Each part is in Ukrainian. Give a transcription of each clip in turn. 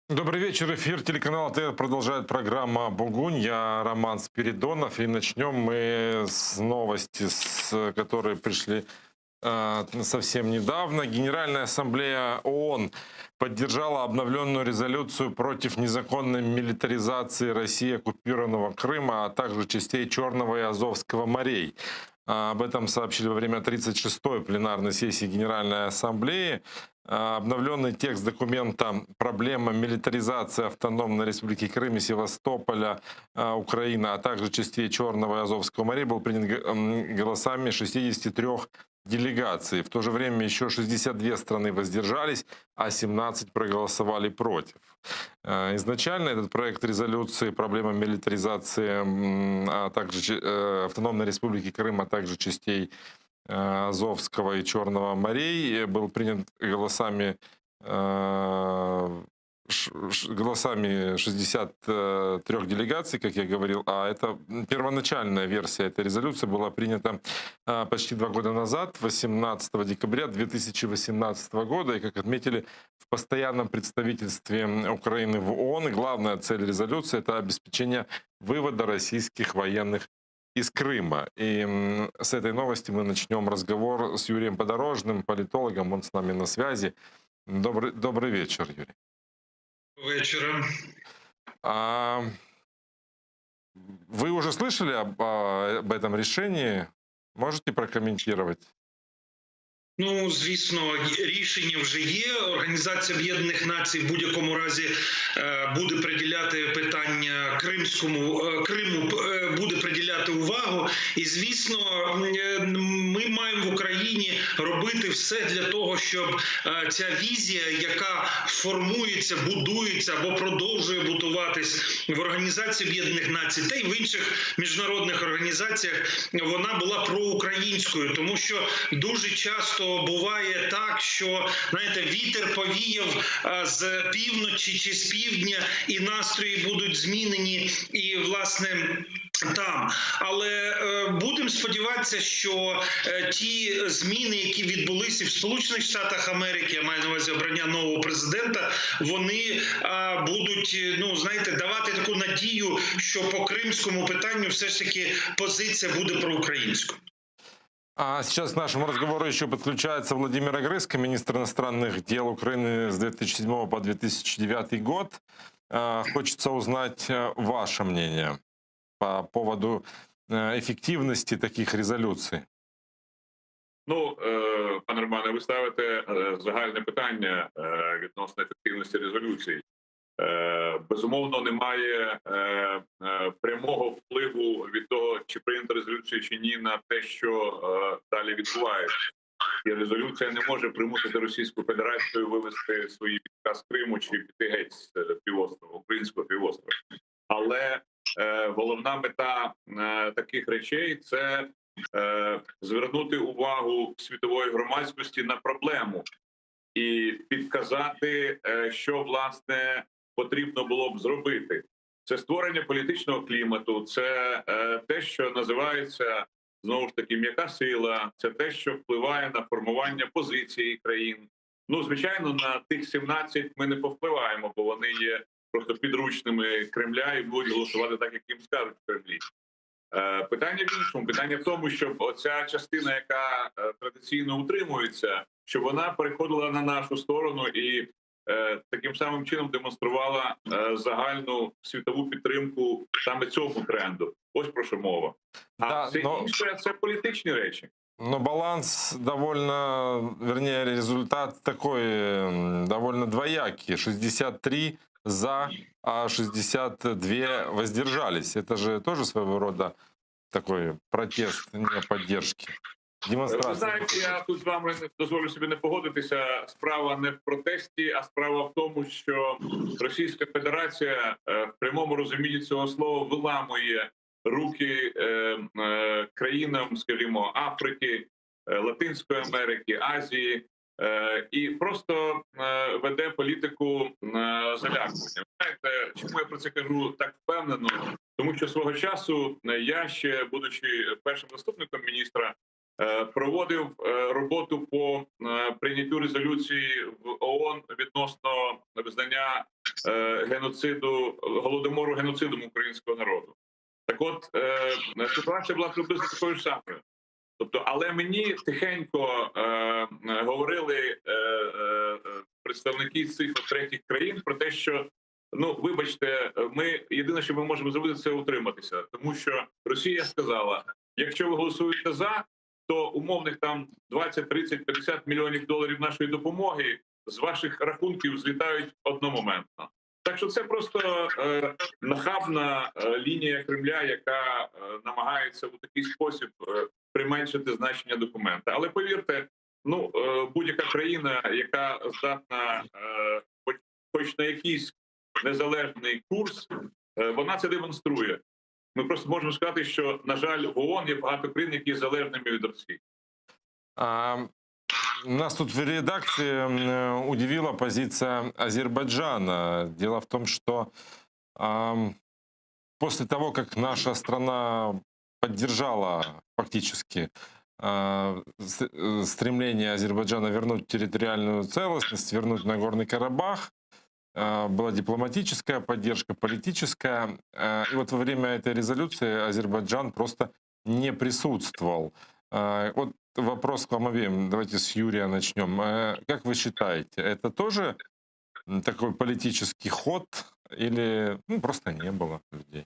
Добрый вечер. Эфир телеканала ТР продолжает программа «Бугунь». Я Роман Спиридонов. И начнем мы с новости, которые пришли совсем недавно. Генеральная ассамблея ООН поддержала обновленную резолюцию против незаконной милитаризации России оккупированного Крыма, а также частей Черного и Азовского морей. Об этом сообщили во время 36-й пленарной сессии Генеральной Ассамблеи. Обновленный текст документа «Проблема милитаризации Автономной Республики Крым и Севастополя, Украина, а также частей Черного и Азовского морей» был принят голосами 63 делегаций. В то же время еще 62 страны воздержались, а 17 проголосовали против. Изначально этот проект резолюции «Проблема милитаризации а также Автономной Республики Крым, а также частей Азовского и Черного морей был принят голосами 63 делегаций, как я говорил, а это первоначальная версия этой резолюции была принята почти 2 года назад, 18 декабря 2018 года, и, как отметили в постоянном представительстве Украины в ООН, главная цель резолюции — это обеспечение вывода российских военных из Крыма. И с этой новости мы начнем разговор с Юрием Подорожным, политологом, он с нами на связи. Добрый вечер, Юрий. Вечера. А вы уже слышали об этом решении? Можете прокомментировать? Ну, звісно, рішення вже є. Організація Об'єднаних Націй в будь-якому разі буде приділяти питання Криму, буде приділяти увагу. І, звісно, ми маємо в Україні робити все для того, щоб ця візія, яка формується, будується або продовжує будуватись в Організації Об'єднаних Націй та й в інших міжнародних організаціях, вона була проукраїнською. Тому що дуже часто буває так, що, знаєте, вітер повіяв з півночі чи з півдня, і настрої будуть змінені, і, власне, там. Але будемо сподіватися, що ті зміни, які відбулися в Сполучених Штатах Америки, я маю на увазі обрання нового президента, вони будуть, ну, знаєте, давати таку надію, що по кримському питанню все ж таки позиція буде проукраїнською. А сейчас к нашему разговору еще подключается Владимир Огрызко, министр иностранных дел Украины с 2007 по 2009 год. Хочется узнать ваше мнение по поводу эффективности таких резолюций. Ну, пане Романе, ви ставите загальне питання відносно ефективності резолюцій. Безумовно, немає прямого впливу від того, чи прийнята резолюція чи ні, на те, що далі відбувається. І резолюція не може примусити Російську Федерацію вивести свої війська з Криму чи піти геть з півострова, українського півострова. Але головна мета таких речей – це звернути увагу світової громадськості на проблему і підказати, що, власне, потрібно було б зробити. Це створення політичного клімату, це те, що називається, знову ж таки, м'яка сила, це те, що впливає на формування позиції країн. Ну, звичайно, на тих 17 ми не повпливаємо, бо вони є просто підручними Кремля і будуть голосувати так, як їм скажуть в Кремлі. Питання в іншому. Питання в тому, щоб оця частина, яка традиційно утримується, щоб вона переходила на нашу сторону і таким самим чином демонструвала загальну світову підтримку саме цьому тренду. Ось про що мова. А все інше – це політичні речі. Но баланс довольно, вернее, результат такой довольно двоякий. 63 за, а 62 воздержались. Это же тоже своего рода такой протест, не поддержки. Ви знаєте, я тут з вами дозволю собі не погодитися. Справа не в протесті, а справа в тому, що Російська Федерація в прямому розумінні цього слова виламує руки країнам, скажімо, Африки, Латинської Америки, Азії і просто веде політику залякування. Знаєте, чому я про це кажу так впевнено? Тому що свого часу я ще, будучи першим заступником міністра, проводив роботу по прийняттю резолюції в ООН відносно визнання геноциду, голодомору геноцидом українського народу. Так от, ситуація була приблизно такою ж самою. Тобто, але мені тихенько говорили представники цих третіх країн про те, що, ну, вибачте, ми єдине, що ми можемо зробити, це утриматися. Тому що Росія сказала, якщо ви голосуєте «за», то умовних там 20, 30, 50 мільйонів доларів нашої допомоги з ваших рахунків злітають одномоментно. Так що це просто нахабна лінія Кремля, яка намагається у такий спосіб применшити значення документа. Але повірте, ну, будь-яка країна, яка здатна хоч на якийсь незалежний курс, вона це демонструє. Ми просто можемо сказати, що, на жаль, в ООН є багато країн, які залежними від Росії. Нас тут в редакции удивила позиция Азербайджана. Дело в том, что после того, как наша страна поддержала фактически стремление Азербайджана вернуть территориальную целостность, вернуть Нагорный Карабах, была дипломатическая поддержка, политическая. И вот во время этой резолюции Азербайджан просто не присутствовал. Вот вопрос к вам обеим. Давайте с Юрия начнем. Как вы считаете, это тоже такой политический ход или просто не было людей?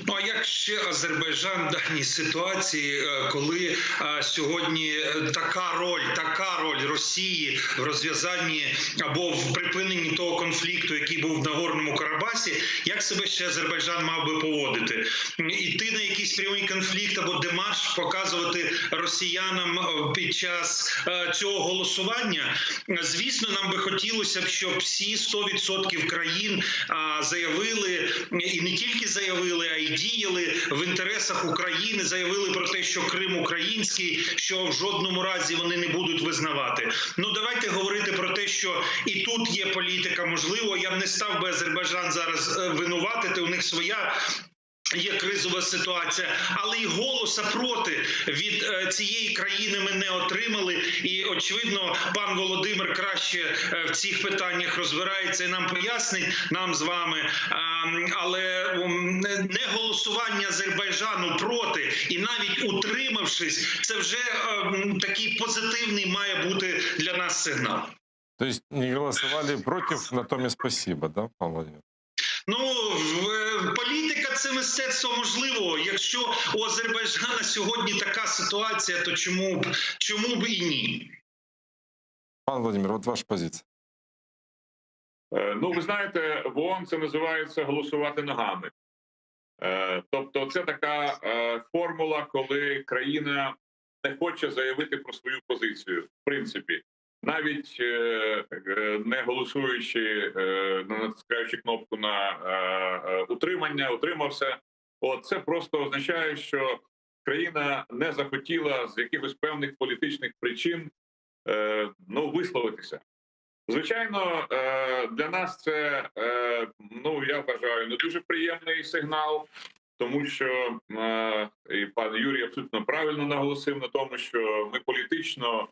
Ну, а як ще Азербайджан в даній ситуації, коли сьогодні така роль Росії в розв'язанні або в припиненні того конфлікту, який був в Нагорному Карабасі, як себе ще Азербайджан мав би поводити? Іти на якийсь прямий конфлікт або демарш, показувати росіянам під час цього голосування? Звісно, нам би хотілося б, щоб всі 100% країн заявили, і не тільки заявили, а й діяли в інтересах України, заявили про те, що Крим український, що в жодному разі вони не будуть визнавати. Ну, давайте говорити про те, що і тут є політика. Можливо, я б не став би Азербайджан зараз винуватити, у них своя є кризова ситуація, але і голоса проти від цієї країни ми не отримали. І, очевидно, пан Володимир краще в цих питаннях розбирається і нам пояснить, нам з вами. Але не голосування Азербайджану проти і навіть утримавшись, це вже такий позитивний має бути для нас сигнал. То есть не голосовали против, на том и спасибо, да, Павел Владимирович? Ну, політика – це мистецтво можливо. Якщо у Азербайджана сьогодні така ситуація, то чому б і ні? Пан Владимир, вот ваша позиция. Ну, ви знаєте, в ООН це називається голосувати ногами. Тобто це така формула, коли країна не хоче заявити про свою позицію. В принципі, навіть не голосуючи, натискаючи кнопку на утримання, утримався. Це просто означає, що країна не захотіла з якихось певних політичних причин висловитися. Звичайно, для нас це, я вважаю, не дуже приємний сигнал, тому що і пан Юрій абсолютно правильно наголосив на тому, що ми політично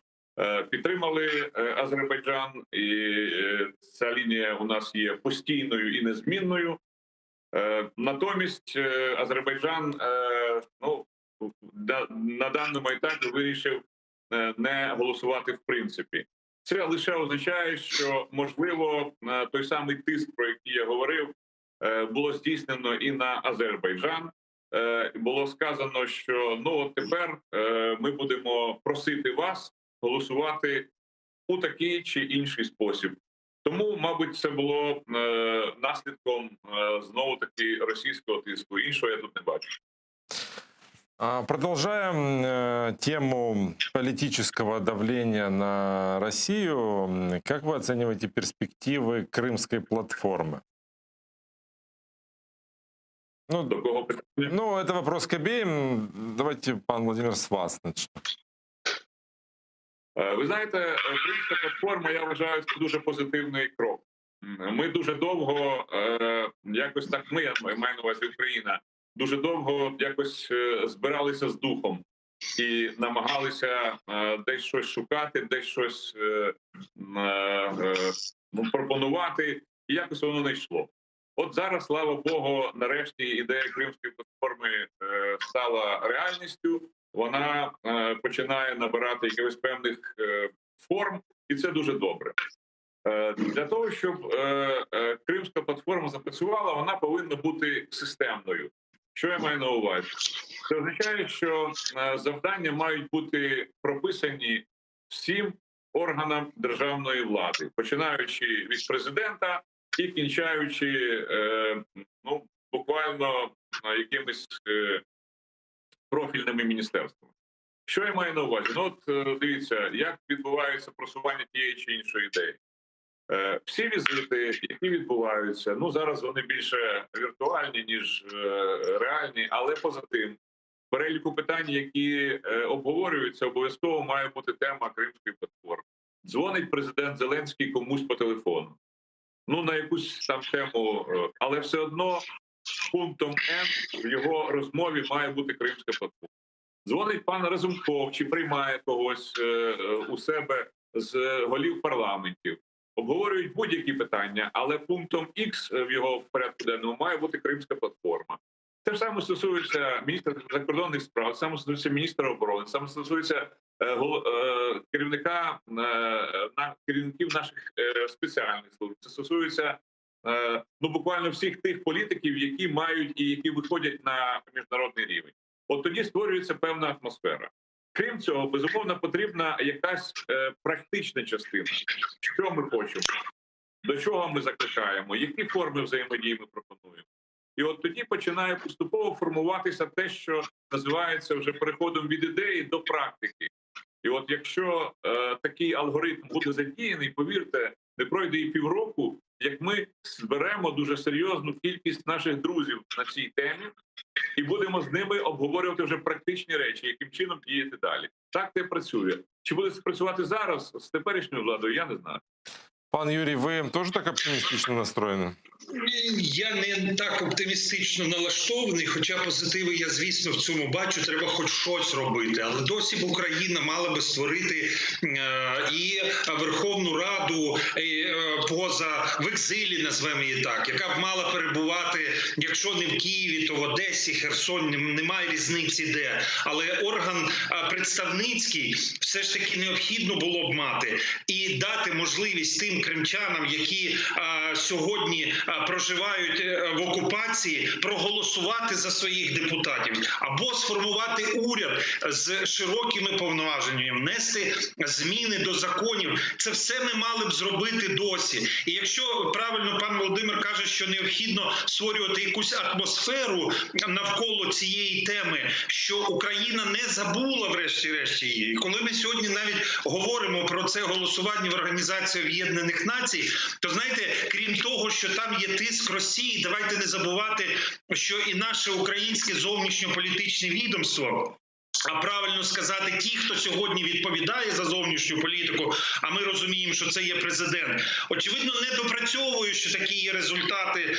підтримали Азербайджан, і ця лінія у нас є постійною і незмінною. Натомість Азербайджан на даному етапі вирішив не голосувати в принципі. Це лише означає, що, можливо, той самий тиск, про який я говорив, було здійснено і на Азербайджан. Було сказано, що от тепер ми будемо просити вас голосувати у такий чи інший спосіб. Тому, мабуть, це було наслідком знову-таки російського тиску. Іншого я тут не бачу. Продолжаем тему политического давления на Россию. Как вы оцениваете перспективы Крымской платформы? До кого питання? Это вопрос к обеим. Давайте, пан Владимир, с вас начнем. Ви знаєте, Кримська платформа, я вважаю, це дуже позитивний крок. Ми дуже довго, якось так, я маю на увазі Україна, дуже довго якось збиралися з духом і намагалися десь щось шукати, десь щось пропонувати. і якось воно не йшло. От зараз, слава Богу, нарешті ідея Кримської платформи стала реальністю. Вона починає набирати якихось певних форм, і це дуже добре. Для того, щоб Кримська платформа запрацювала, вона повинна бути системною. Що я маю на увазі? Це означає, що завдання мають бути прописані всім органам державної влади, починаючи від президента і кінчаючи буквально якимись профільними міністерствами. Що я маю на увазі? Ну от дивіться, як відбувається просування тієї чи іншої ідеї. Всі візити, які відбуваються, ну зараз вони більше віртуальні, ніж реальні, але поза тим, в переліку питань, які обговорюються, обов'язково має бути тема Кримської платформи. Дзвонить президент Зеленський комусь по телефону. Ну, на якусь там тему, але все одно пунктом Н в його розмові має бути Кримська платформа. Дзвонить пан Разумков, чи приймає когось у себе з голів парламентів. Обговорюють будь-які питання, але пунктом Х в його порядку денному має бути Кримська платформа. Те ж саме стосується міністра закордонних справ, саме стосується міністра оборони, саме стосується керівників наших спеціальних служб. Це стосується буквально всіх тих політиків, які мають і які виходять на міжнародний рівень. От тоді створюється певна атмосфера. Крім цього, безумовно, потрібна якась практична частина. Що ми хочемо? До чого ми закликаємо? Які форми взаємодії ми пропонуємо? І от тоді починає поступово формуватися те, що називається вже переходом від ідеї до практики. І от якщо такий алгоритм буде задіяний, повірте, не пройде і півроку, як ми зберемо дуже серйозну кількість наших друзів на цій темі і будемо з ними обговорювати вже практичні речі, яким чином діяти далі. Так це працює. Чи буде це працювати зараз з теперішньою владою, я не знаю. Пан Юрій, ви теж так оптимістично настроєні? Я не так оптимістично налаштований, хоча позитиви я, звісно, в цьому бачу, треба хоч щось робити. Але досі б Україна мала би створити і Верховну Раду в екзилі, назвемо її так, яка б мала перебувати, якщо не в Києві, то в Одесі, Херсоні, немає різниці де. Але орган представницький все ж таки необхідно було б мати і дати можливість тим кримчанам, які сьогодні проживають в окупації, проголосувати за своїх депутатів або сформувати уряд з широкими повноваженнями, внести зміни до законів. Це все ми мали б зробити досі. І якщо правильно пан Володимир каже, що необхідно створювати якусь атмосферу навколо цієї теми, що Україна не забула врешті-решт її. І коли ми сьогодні навіть говоримо про це голосування в Організації Об'єднаних Націй, то знаєте, крім того, що там є тиск Росії, давайте не забувати, що і наше українське зовнішньополітичне відомство, а правильно сказати, ті, хто сьогодні відповідає за зовнішню політику, а ми розуміємо, що це є президент, очевидно, не допрацьовує, що такі є результати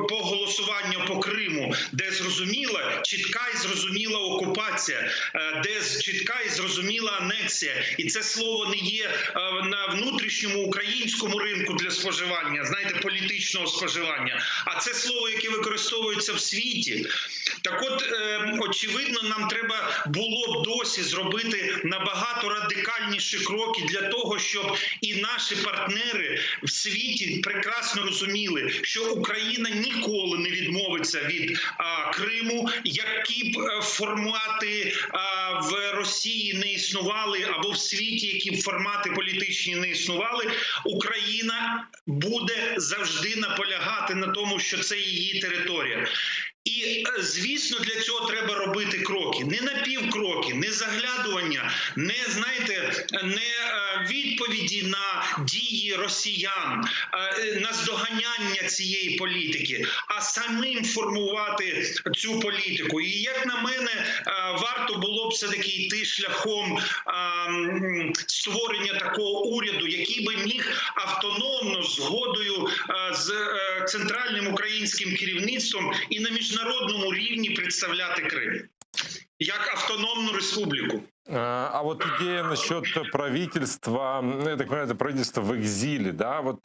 по голосуванню по Криму, де зрозуміла, чітка і зрозуміла окупація, де чітка і зрозуміла анексія. І це слово не є на внутрішньому українському ринку для споживання, знаєте, політичного споживання, а це слово, яке використовується в світі. Так от, очевидно, нам треба було б досі зробити набагато радикальніші кроки для того, щоб і наші партнери в світі прекрасно розуміли, що Україна ніколи не відмовиться від Криму, які б формати в Росії не існували, або в світі, які б формати політичні не існували, Україна буде завжди наполягати на тому, що це її територія. І, звісно, для цього треба робити кроки. Не напівкроки, не заглядування, не, знаєте, не відповіді на дії росіян, на здоганяння цієї політики, а самим формувати цю політику. І, як на мене, варто було б все-таки йти шляхом створення такого уряду, який би міг автономно, згодою з центральним українським керівництвом і на міжнародному рівні представляти Крим як автономну республіку. А вот идея насчет правительства, ну, я так понимаю, это правительство в экзиле, да, вот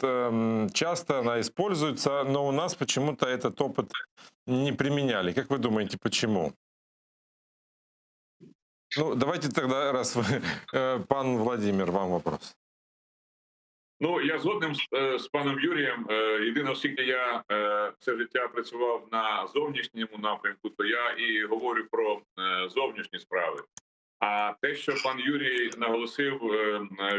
часто она используется, но у нас почему-то этот опыт не применяли. Как вы думаете, почему? Ну, давайте тогда, раз вы, пан Владимир, вам вопрос. Ну, я згодним з паном Юрієм. Єдине, оскільки я все життя працював на зовнішньому напрямку, то я і говорю про зовнішні справи. А те, що пан Юрій наголосив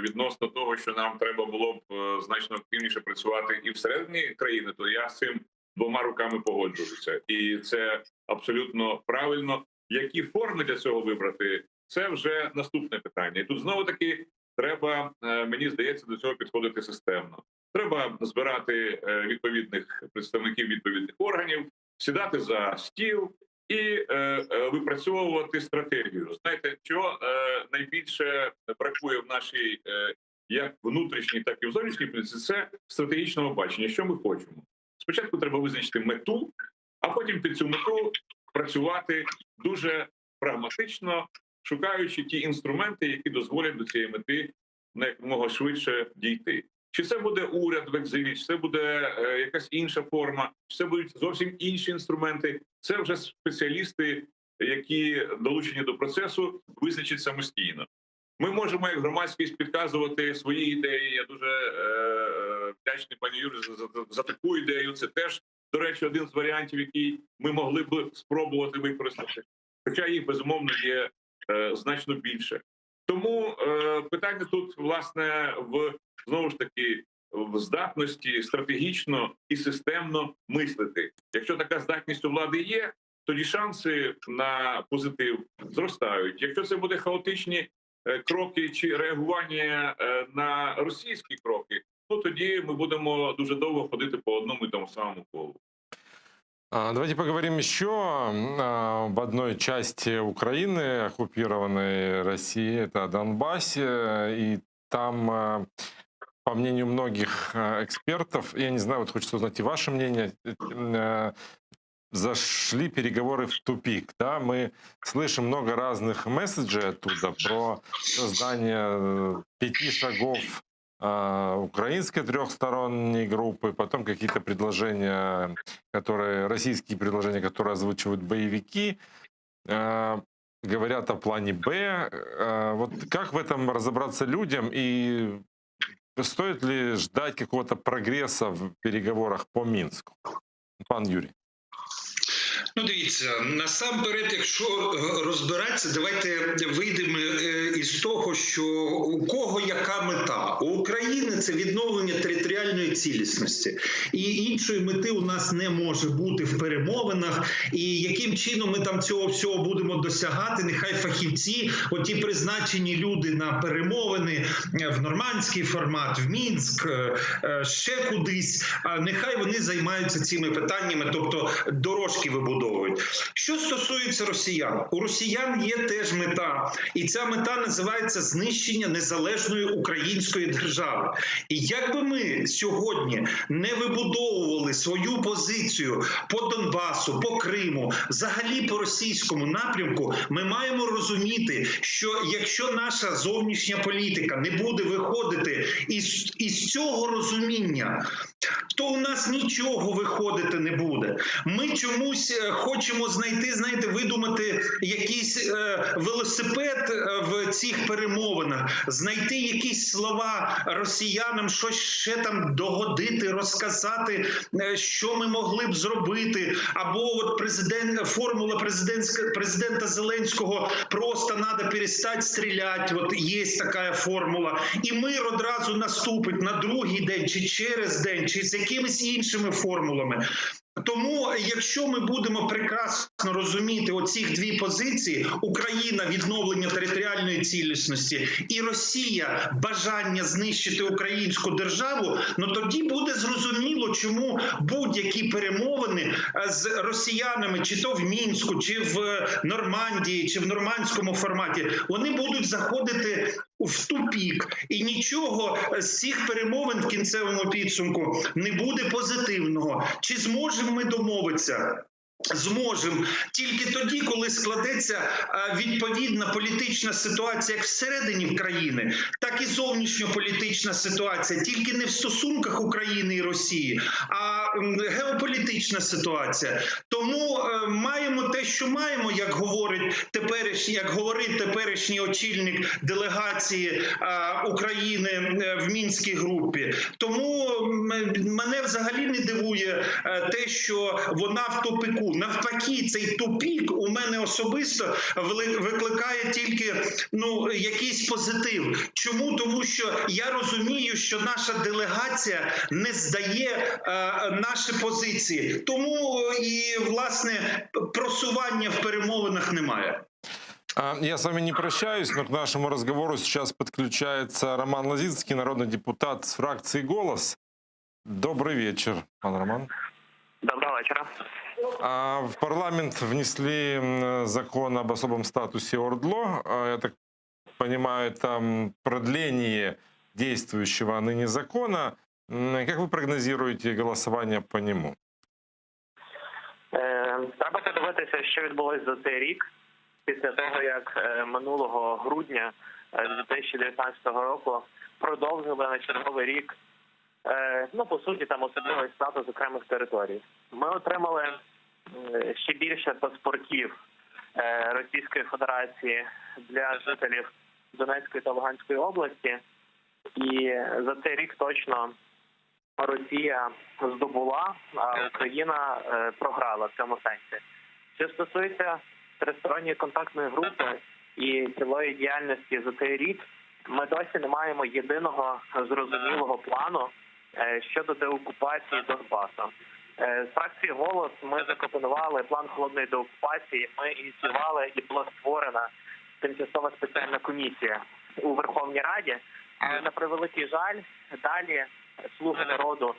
відносно того, що нам треба було б значно активніше працювати і всередині країни, то я з цим двома руками погоджуюся. І це абсолютно правильно. Які форми для цього вибрати, це вже наступне питання. І тут знову-таки треба, мені здається, до цього підходити системно. Треба збирати відповідних представників відповідних органів, сідати за стіл і випрацьовувати стратегію. Знаєте, що найбільше бракує в нашій як внутрішній, так і в зовнішній політиці, це стратегічного бачення, що ми хочемо. Спочатку треба визначити мету, а потім під цю мету працювати дуже прагматично, шукаючи ті інструменти, які дозволять до цієї мети якомога швидше дійти. Чи це буде уряд в екзилі, чи це буде якась інша форма, чи це будуть зовсім інші інструменти. Це вже спеціалісти, які долучені до процесу, визначать самостійно. Ми можемо як громадськість підказувати свої ідеї. Я дуже вдячний пані Юрію за таку ідею. Це теж, до речі, один з варіантів, який ми могли б спробувати використати. Хоча їх, безумовно, є значно більше. Тому питання тут, власне, знову ж таки, в здатності стратегічно і системно мислити. Якщо така здатність у влади є, тоді шанси на позитив зростають. Якщо це буде хаотичні кроки чи реагування на російські кроки, ну тоді ми будемо дуже довго ходити по одному і тому самому колу. Давайте поговорим еще об одной части Украины, оккупированной Россией, это о Донбассе. И там, по мнению многих экспертов, я не знаю, вот хочется узнать и ваше мнение, зашли переговоры в тупик. Да? Мы слышим много разных месседжей оттуда про создание 5 шагов украинской трехсторонней группы, потом какие-то предложения, российские предложения, которые озвучивают боевики, говорят о плане «Б». Вот как в этом разобраться людям и стоит ли ждать какого-то прогресса в переговорах по Минску? Пан Юрій. Ну, дивіться, насамперед, якщо розбиратися, давайте вийдемо із того, що у кого яка мета. У України це відновлення територіальної цілісності. І іншої мети у нас не може бути в перемовинах. І яким чином ми там цього всього будемо досягати, нехай фахівці, оті призначені люди на перемовини в нормандський формат, в Мінськ, ще кудись, нехай вони займаються цими питаннями, тобто дорожки вибудовують. Що стосується росіян, у росіян є теж мета, і ця мета називається знищення незалежної української держави. І як би ми сьогодні не вибудовували свою позицію по Донбасу, по Криму, взагалі по російському напрямку, ми маємо розуміти, що якщо наша зовнішня політика не буде виходити із цього розуміння, то у нас нічого виходити не буде. Ми чомусь хочемо знайти, знаєте, видумати якийсь велосипед в цих перемовинах, знайти якісь слова росіянам, щось ще там догодити, розказати, що ми могли б зробити. Або от формула президента Зеленського «просто треба перестати стріляти», от є така формула. І мир одразу наступить на другий день, чи через день, чи з якимись іншими формулами. Тому, якщо ми будемо прекрасно розуміти оці дві позиції – Україна – відновлення територіальної цілісності і Росія – бажання знищити українську державу, ну тоді буде зрозуміло, чому будь-які перемовини з росіянами, чи то в Мінську, чи в Нормандії, чи в нормандському форматі, вони будуть заходити в тупік. І нічого з цих перемовин в кінцевому підсумку не буде позитивного. Чи зможемо ми домовитися? зможемо тільки тоді, коли складеться відповідна політична ситуація як всередині країни, так і зовнішньополітична ситуація, тільки не в стосунках України і Росії, а геополітична ситуація. Тому маємо те, що маємо, як говорить теперішній очільник делегації України в Мінській групі. Тому мене взагалі не дивує те, що вона в тупику. Навпаки, цей тупік у мене особисто викликає тільки якийсь позитив. Чому? Тому що я розумію, що наша делегація не здає наші позиції. Тому і, власне, просування в перемовинах немає. Я с вами не прощаюсь, но к нашему разговору сейчас подключается Роман Лозинский, народный депутат с фракции «Голос». Добрый вечер, пан Роман. Доброго вечера. В парламент внесли закон об особом статусе ОРДЛО. Я так понимаю, это продление действующего ныне закона. Как вы прогнозируете голосование по нему? Треба подивитися, що відбулося за цей рік, після того, як минулого грудня 2019 року продовжили на черговий рік, по суті, там особливий статус окремих територій. Ми отримали ще більше паспортів Російської Федерації для жителів Донецької та Луганської області, і за цей рік точно Росія здобула, а Україна програла в цьому сенсі. Що стосується тристоронньої контактної групи і цілої діяльності за цей рік, ми досі не маємо єдиного зрозумілого плану щодо деокупації Донбасу. З фракції «Голос» ми запропонували план холодної деокупації, ми ініціювали і була створена тимчасова спеціальна комісія у Верховній Раді. Але, на превеликий жаль, далі «Слуги народу»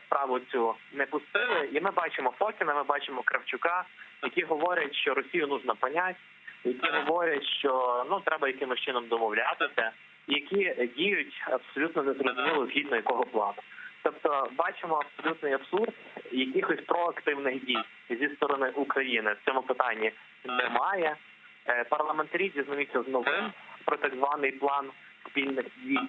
справу цю не пустили. І ми бачимо Фокіна, ми бачимо Кравчука, які говорять, що Росію нужно понять, які говорять, що треба якимось чином домовлятися, які діють абсолютно незрозуміло згідно якого плану. Тобто бачимо абсолютний абсурд, якихось проактивних дій зі сторони України в цьому питанні немає. Парламентарі дізнаються з новин про так званий план спільних дій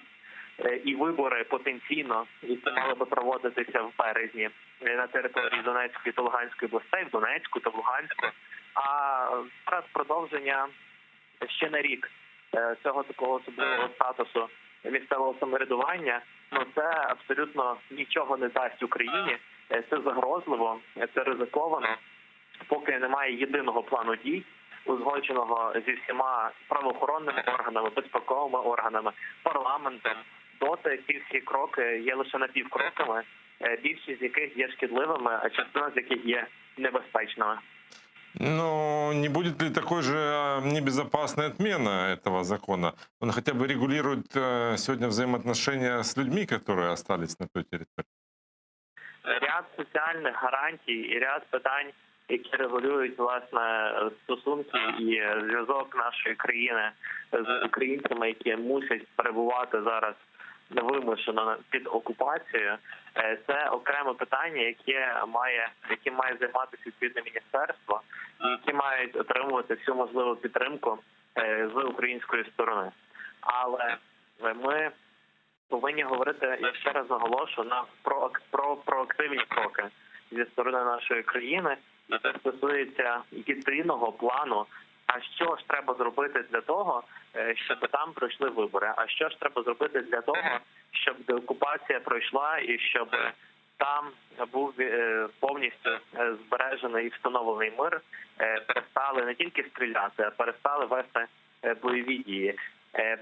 і вибори потенційно, які мали би проводитися в березні на території Донецької та Луганської областей, в Донецьку та в Луганську. А зараз продовження ще на рік цього такого особливого статусу місцевого самоврядування, це абсолютно нічого не дасть Україні. Це загрозливо, це ризиковано, поки немає єдиного плану дій, узгодженого зі всіма правоохоронними органами, безпековими органами, парламентом. Доти ці всі кроки є лише напівкроками, більшість з яких є шкідливими, а частина з яких є небезпечними. Но не будет ли такой же небезопасной отмена этого закона? Он хотя бы регулирует сегодня взаимоотношения с людьми, которые остались на той территории? Ряд соціальних гарантій і ряд питань, які регулюють, власне, стосунки і зв'язок нашої країни з українцями, які мусять перебувати зараз вимушено під окупацією, це окреме питання, яким має займатися відповідне міністерство, і які мають отримувати всю можливу підтримку з української сторони. Але ми повинні говорити, я ще раз наголошую, про проактивні кроки зі сторони нашої країни, і це стосується відповідного плану. А що ж треба зробити для того, щоб там пройшли вибори? А що ж треба зробити для того, щоб деокупація пройшла і щоб там був повністю збережений і встановлений мир, перестали не тільки стріляти, а перестали вести бойові дії.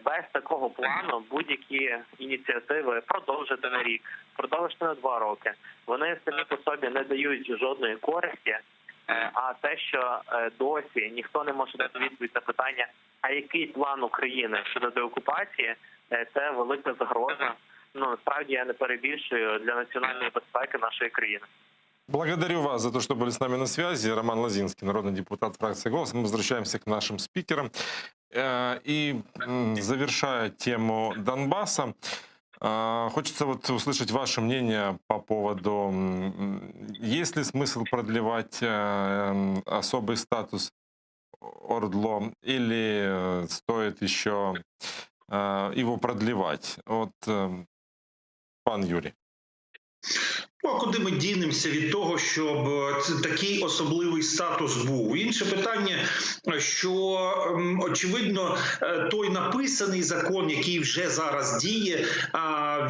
Без такого плану будь-які ініціативи продовжити на рік, продовжити на 2 роки, вони самі по собі не дають жодної користі. А те, що досі ніхто не може дати відповідь на питання, а який план України щодо деокупації, це велика загроза. Насправді я не перебільшую для національної безпеки нашої країни. Благодарю вас за то, что были с нами на связи. Роман Лозинский, народный депутат фракции «Голос». Мы возвращаемся к нашим спикерам. И завершая тему Донбасса, Хочется вот услышать ваше мнение по поводу, есть ли смысл продлевать особый статус ОРДЛО или стоит еще его продлевать? Вот, пан Юрій. Ну, а куди ми дінемося від того, щоб такий особливий статус був? Інше питання, що, очевидно, той написаний закон, який вже зараз діє,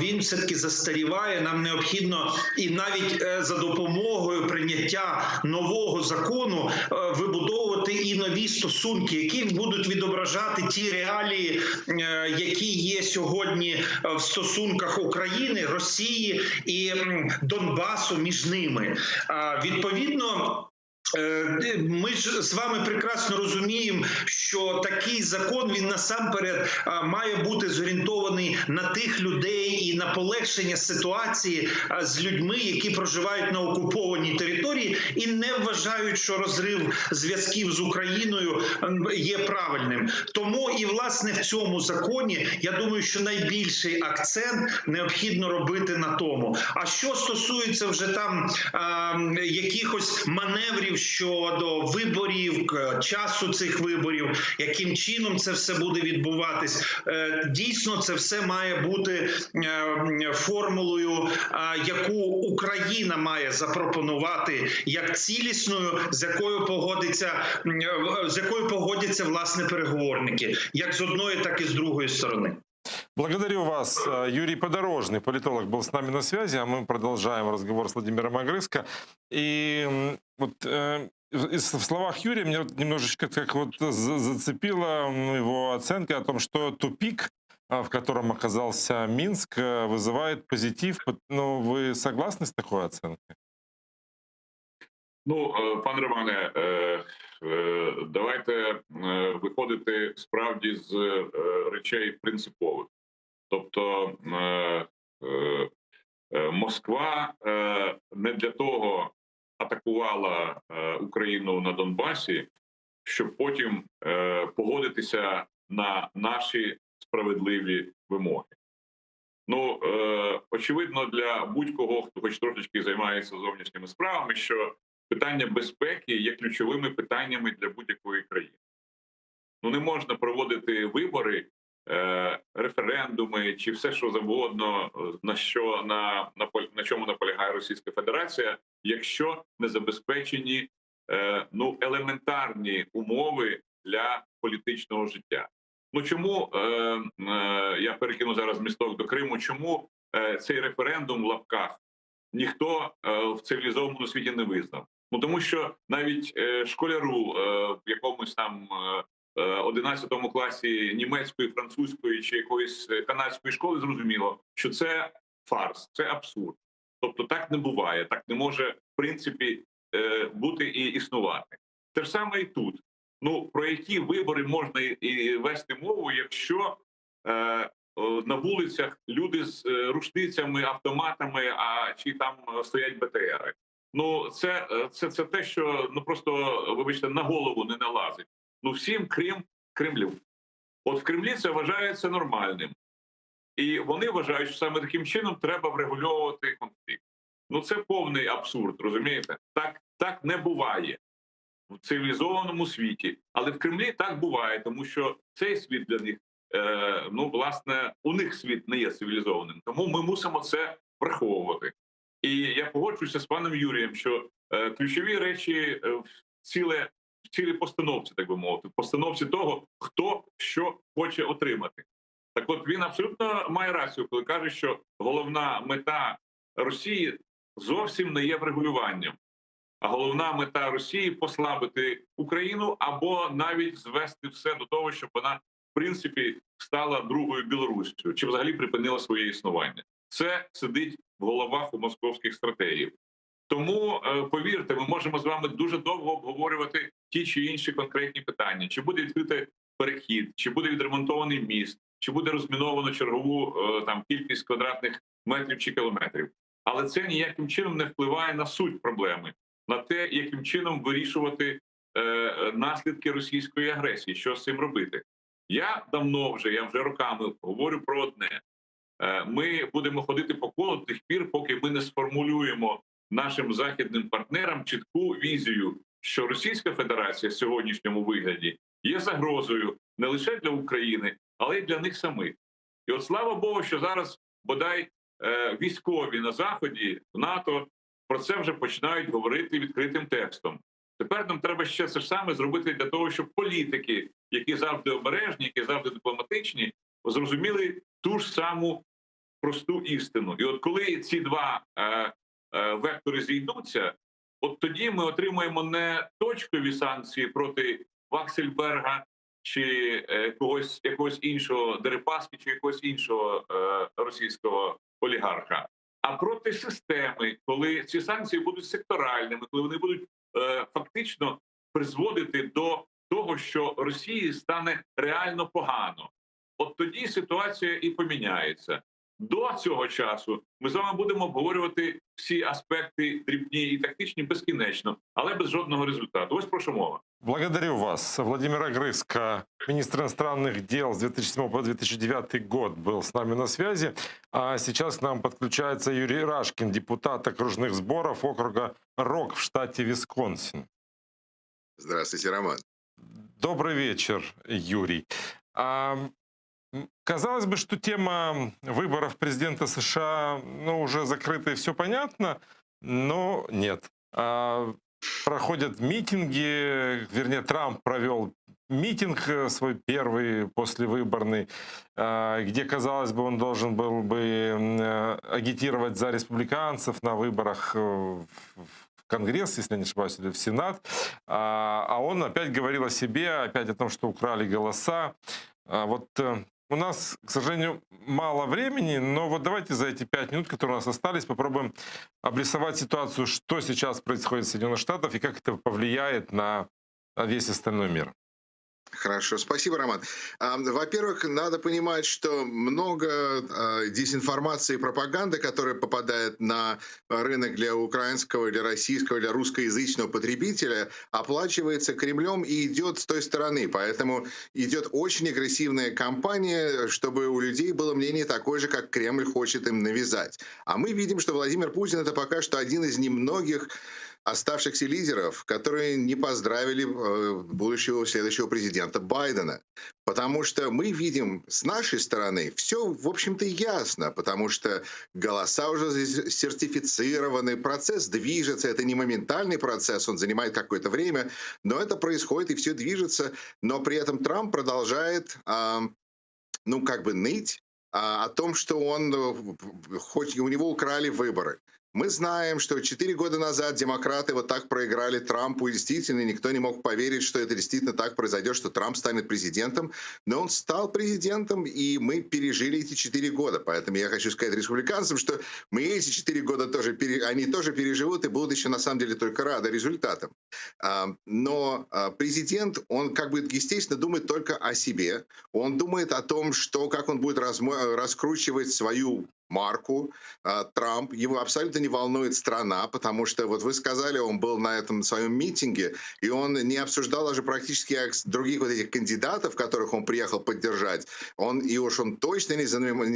він все-таки застаріває. Нам необхідно і навіть за допомогою прийняття нового закону вибудовувати і нові стосунки, які будуть відображати ті реалії, які є сьогодні в стосунках України, Росії і Донбасу між ними. Відповідно, ми ж з вами прекрасно розуміємо, що такий закон, він насамперед має бути зорієнтований на тих людей і на полегшення ситуації з людьми, які проживають на окупованій території і не вважають, що розрив зв'язків з Україною є правильним. Тому і, власне, в цьому законі, я думаю, що найбільший акцент необхідно робити на тому. А що стосується вже там якихось маневрів щодо виборів, часу цих виборів, яким чином це все буде відбуватись. Дійсно, це все має бути формулою, яку Україна має запропонувати як цілісною, з якою погодяться, власне, переговорники, як з одної, так і з другої сторони. Благодарю вас. Юрий Подорожный, политолог, был с нами на связи, а мы продолжаем разговор с Владимиром Агрыско. И вот в словах Юрия меня вот немножечко как вот зацепила его оценка о том, что тупик, в котором оказался Минск, вызывает позитив. Ну, вы согласны с такой оценкой? Ну, пане Романе, давайте виходити справді з речей принципових. Тобто Москва не для того атакувала Україну на Донбасі, щоб потім погодитися на наші справедливі вимоги. Ну, очевидно, для будь-кого, хто хоч трошечки займається зовнішніми справами, що питання безпеки є ключовими питаннями для будь-якої країни. Ну, не можна проводити вибори, референдуми чи все, що завгодно, на чому наполягає Російська Федерація, якщо не забезпечені елементарні умови для політичного життя. Ну чому, я перекину зараз місток до Криму, чому цей референдум в лапках ніхто в цивілізованому світі не визнав? Ну тому що навіть школяру в якомусь там 11 класі німецької, французької чи якоїсь канадської школи зрозуміло, що це фарс, це абсурд. Тобто так не буває, так не може в принципі бути і існувати. Те ж саме і тут. Ну, про які вибори можна і вести мову, якщо на вулицях люди з рушницями, автоматами, чи там стоять БТРи. Ну, це те, що просто, вибачте, на голову не налазить. Ну, всім крім Кремлю. От в Кремлі це вважається нормальним. І вони вважають, що саме таким чином треба врегульовувати конфлікт. Ну, це повний абсурд, розумієте? Так не буває в цивілізованому світі. Але в Кремлі так буває, тому що цей світ для них, власне, у них світ не є цивілізованим. Тому ми мусимо це враховувати. І я погоджуюся з паном Юрієм, що ключові речі в цілій постановці, так би мовити, в постановці того, хто що хоче отримати. Так от він абсолютно має рацію, коли каже, що головна мета Росії зовсім не є врегулюванням. А головна мета Росії – послабити Україну або навіть звести все до того, щоб вона, в принципі, стала другою Білоруссю, чи взагалі припинила своє існування. Це сидить в головах у московських стратегів. Тому, повірте, ми можемо з вами дуже довго обговорювати ті чи інші конкретні питання. Чи буде відкритий перехід, чи буде відремонтований міст, чи буде розміновано чергову кількість квадратних метрів чи кілометрів. Але це ніяким чином не впливає на суть проблеми, на те, яким чином вирішувати наслідки російської агресії, що з цим робити. Я вже роками говорю про одне. ми будемо ходити по колу до тих пір, поки ми не сформулюємо нашим західним партнерам чітку візію, що Російська Федерація в сьогоднішньому вигляді є загрозою не лише для України, але й для них самих. І от слава Богу, що зараз бодай військові на Заході, в НАТО, про це вже починають говорити відкритим текстом. Тепер нам треба ще це ж саме зробити для того, щоб політики, які завжди обережні, які завжди дипломатичні, зрозуміли ту ж саму просту істину. І от коли ці два вектори зійдуться, от тоді ми отримаємо не точкові санкції проти Ваксельберга чи якогось іншого Дерипаски, чи якогось іншого російського олігарха, а проти системи, коли ці санкції будуть секторальними, коли вони будуть фактично призводити до того, що Росії стане реально погано. От тоді ситуація і поміняється. До цього часу ми з вами будемо обговорювати всі аспекти дрібні і тактичні безкінечно, але без жодного результату. Ось про що мова. Благодарю вас. Владимир Огрызко, министр иностранных дел с 2007 по 2009 год, был с нами на связи. А сейчас к нам подключается Юрий Рашкин, депутат окружных сборов округа Рок в штате Висконсин. Здравствуйте, Роман. Добрый вечер, Юрий. Казалось бы, что тема выборов президента США уже закрыта и все понятно, но нет. Проходят митинги, вернее, Трамп провел митинг свой первый послевыборный, где, казалось бы, он должен был бы агитировать за республиканцев на выборах в Конгресс, если я не ошибаюсь, или в Сенат. А он опять говорил о себе, опять о том, что украли голоса. У нас, к сожалению, мало времени, но вот давайте за эти 5 минут, которые у нас остались, попробуем обрисовать ситуацию, что сейчас происходит в Соединенных Штатах и как это повлияет на весь остальной мир. Хорошо, спасибо, Роман. Во-первых, надо понимать, что много дезинформации и пропаганды, которая попадает на рынок для украинского, для российского, для русскоязычного потребителя, оплачивается Кремлем и идет с той стороны. Поэтому идет очень агрессивная кампания, чтобы у людей было мнение такое же, как Кремль хочет им навязать. А мы видим, что Владимир Путин — это пока что один из немногих оставшихся лидеров, которые не поздравили будущего следующего президента Байдена. Потому что мы видим с нашей стороны все, в общем-то, ясно, потому что голоса уже сертифицированы, процесс движется, это не моментальный процесс, он занимает какое-то время, но это происходит и все движется, но при этом Трамп продолжает, ныть о том, что хоть у него украли выборы. Мы знаем, что 4 года назад демократы вот так проиграли Трампу, и действительно никто не мог поверить, что это действительно так произойдет, что Трамп станет президентом. Но он стал президентом, и мы пережили эти 4 года. Поэтому я хочу сказать республиканцам, что мы эти 4 года они тоже переживут и будут еще на самом деле только рады результатам. Но президент, он естественно думает только о себе. Он думает о том, как он будет раскручивать свою марку. Трамп, его абсолютно не волнует страна, потому что, вот вы сказали, он был на этом своем митинге, и он не обсуждал даже практически других вот этих кандидатов, которых он приехал поддержать. Он точно не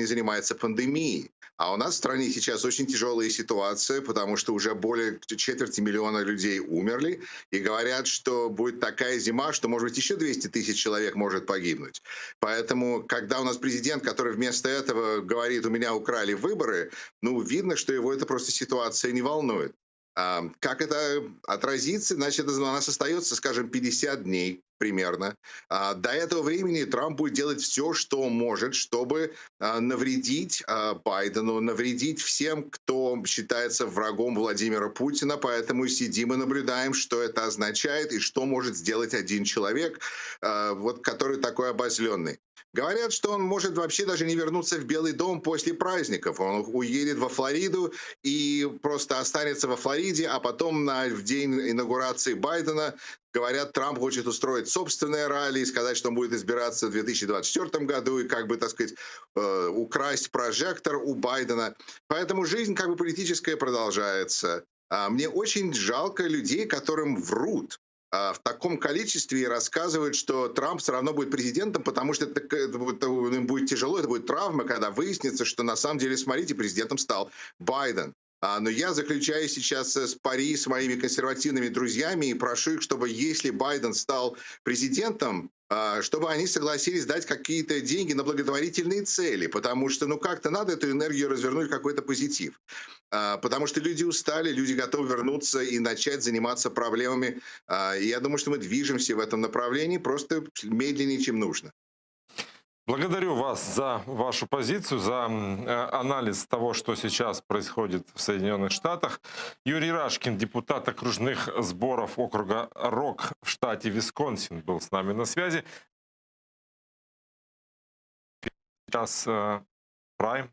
занимается пандемией. А у нас в стране сейчас очень тяжелая ситуация, потому что уже более 250 000 людей умерли, и говорят, что будет такая зима, что, может быть, еще 200 000 человек может погибнуть. Поэтому, когда у нас президент, который вместо этого говорит, у меня украли выборы, видно, что его эта просто ситуация не волнует. Как это отразится? Значит, у нас остается, скажем, 50 дней примерно. До этого времени Трамп будет делать все, что может, чтобы навредить Байдену, навредить всем, кто считается врагом Владимира Путина. Поэтому сидим и наблюдаем, что это означает и что может сделать один человек, который такой обозленный. Говорят, что он может вообще даже не вернуться в Белый дом после праздников. Он уедет во Флориду и просто останется во Флориде, а потом в день инаугурации Байдена, говорят, Трамп хочет устроить собственное ралли и сказать, что он будет избираться в 2024 году и украсть прожектор у Байдена. Поэтому жизнь политическая продолжается. Мне очень жалко людей, которым врут. в таком количестве и рассказывают, что Трамп все равно будет президентом, потому что им будет тяжело, это будет травма, когда выяснится, что на самом деле, смотрите, президентом стал Байден. Но я заключаю сейчас пари с моими консервативными друзьями и прошу их, чтобы если Байден стал президентом, чтобы они согласились дать какие-то деньги на благотворительные цели, потому что, ну, как-то надо эту энергию развернуть в какой-то позитив. Потому что люди устали, люди готовы вернуться и начать заниматься проблемами. И я думаю, что мы движемся в этом направлении, просто медленнее, чем нужно. Благодарю вас за вашу позицию, за анализ того, что сейчас происходит в Соединенных Штатах. Юрий Рашкин, депутат окружных сборов округа Рок в штате Висконсин, был с нами на связи. Сейчас прайм.